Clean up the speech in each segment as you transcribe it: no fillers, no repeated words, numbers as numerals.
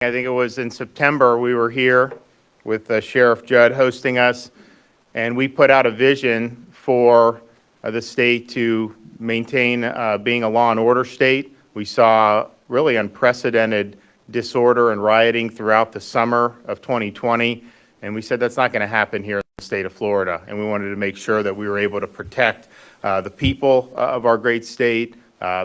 I think it was in September, we were here with Sheriff Judd hosting us, and we put out a vision for the state to maintain being a law and order state. We saw really unprecedented disorder and rioting throughout the summer of 2020, and we said that's not going to happen here in the state of Florida, and we wanted to make sure that we were able to protect the people of our great state,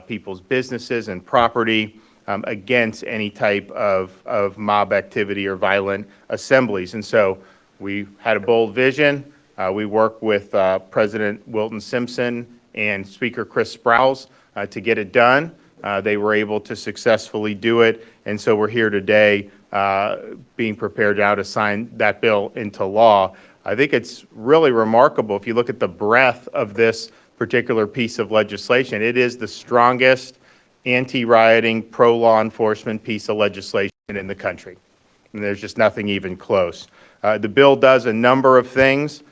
people's businesses and property, against any type of mob activity or violent assemblies. And so we had a bold vision. We worked with President Wilton Simpson and Speaker Chris Sprowls to get it done. They were able to successfully do it. And so we're here today being prepared now to sign that bill into law. I think it's really remarkable if you look at the breadth of this particular piece of legislation. It is the strongest anti-rioting, pro-law enforcement piece of legislation in the country. And there's just nothing even close. The bill does a number of things.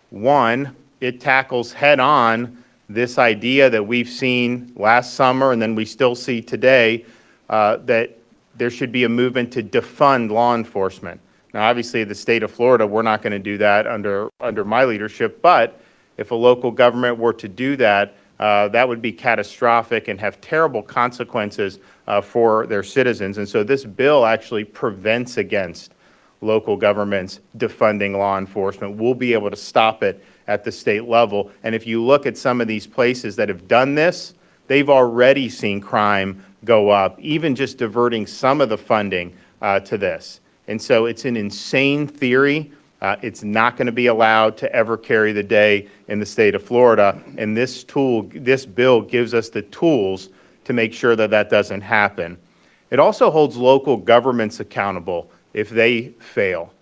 One, it tackles head-on this idea that we've seen last summer and then we still see today, that there should be a movement to defund law enforcement. Now, obviously, the state of Florida, we're not going to do that under my leadership, but if a local government were to do that, that would be catastrophic and have terrible consequences for their citizens. And so this bill actually prevents against local governments defunding law enforcement. We'll be able to stop it at the state level. And if you look at some of these places that have done this, they've already seen crime go up, even just diverting some of the funding to this. And so it's an insane theory. It's not going to be allowed to ever carry the day in the state of Florida. And this bill gives us the tools to make sure that that doesn't happen. It also holds local governments accountable if they fail.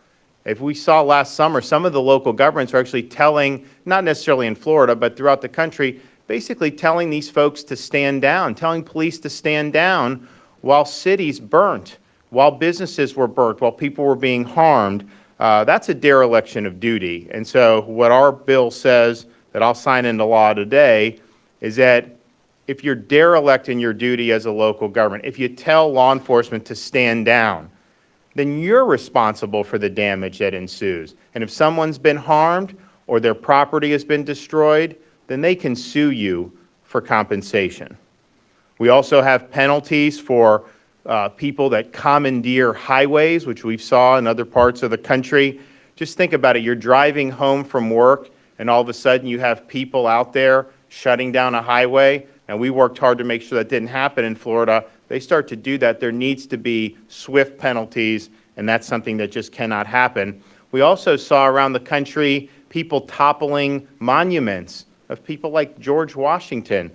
If we saw last summer, some of the local governments are actually telling, not necessarily in Florida, but throughout the country, basically telling these folks to stand down, telling police to stand down while cities burnt, while businesses were burnt, while people were being harmed. That's a dereliction of duty. And so what our bill says that I'll sign into law today is that if you're derelict in your duty as a local government, if you tell law enforcement to stand down, then you're responsible for the damage that ensues. And if someone's been harmed or their property has been destroyed, then they can sue you for compensation. We also have penalties for people that commandeer highways, which we saw in other parts of the country. Just think about it. You're driving home from work, and all of a sudden you have people out there shutting down a highway. And we worked hard to make sure that didn't happen in Florida. They start to do that. There needs to be swift penalties, and that's something that just cannot happen. We also saw around the country people toppling monuments of people like George Washington.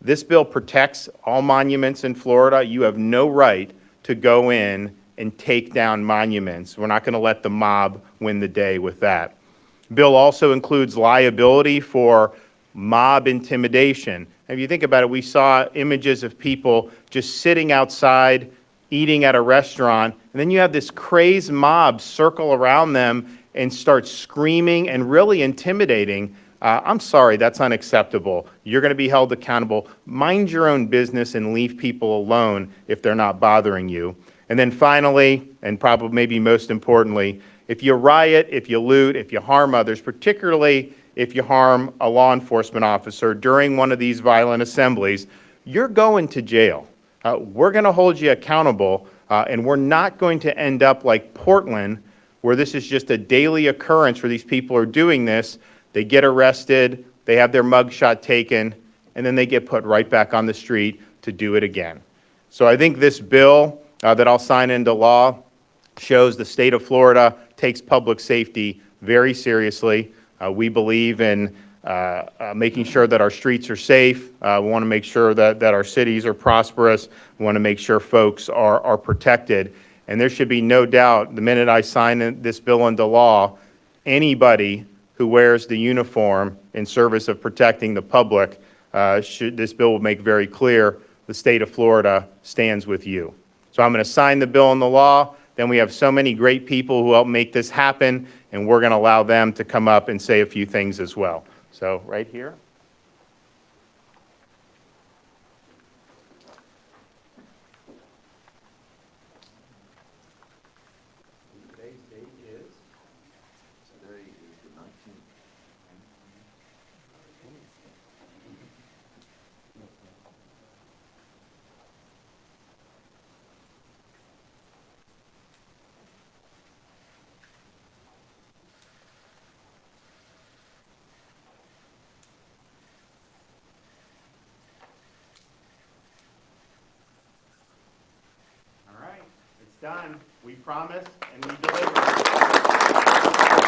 This bill protects all monuments in Florida. You have no right to go in and take down monuments. We're not going to let the mob win the day with that. Bill also includes liability for mob intimidation. If you think about it, we saw images of people just sitting outside, eating at a restaurant, and then you have this crazed mob circle around them and start screaming and really intimidating. I'm sorry, that's unacceptable. You're going to be held accountable. Mind your own business and leave people alone if they're not bothering you. And then finally, and probably maybe most importantly, if you riot, if you loot, if you harm others, particularly if you harm a law enforcement officer during one of these violent assemblies, you're going to jail. We're going to hold you accountable, and we're not going to end up like Portland, where this is just a daily occurrence where these people are doing this. They get arrested, they have their mugshot taken, and then they get put right back on the street to do it again. So I think this bill that I'll sign into law shows the state of Florida takes public safety very seriously. We believe in making sure that our streets are safe. We want to make sure that our cities are prosperous. We want to make sure folks are protected. And there should be no doubt, the minute I sign this bill into law, anybody who wears the uniform in service of protecting the public, this bill will make very clear the state of Florida stands with you. So I'm going to sign the bill into law. Then we have so many great people who help make this happen, and we're going to allow them to come up and say a few things as well. So right here. Done. We promise and we deliver.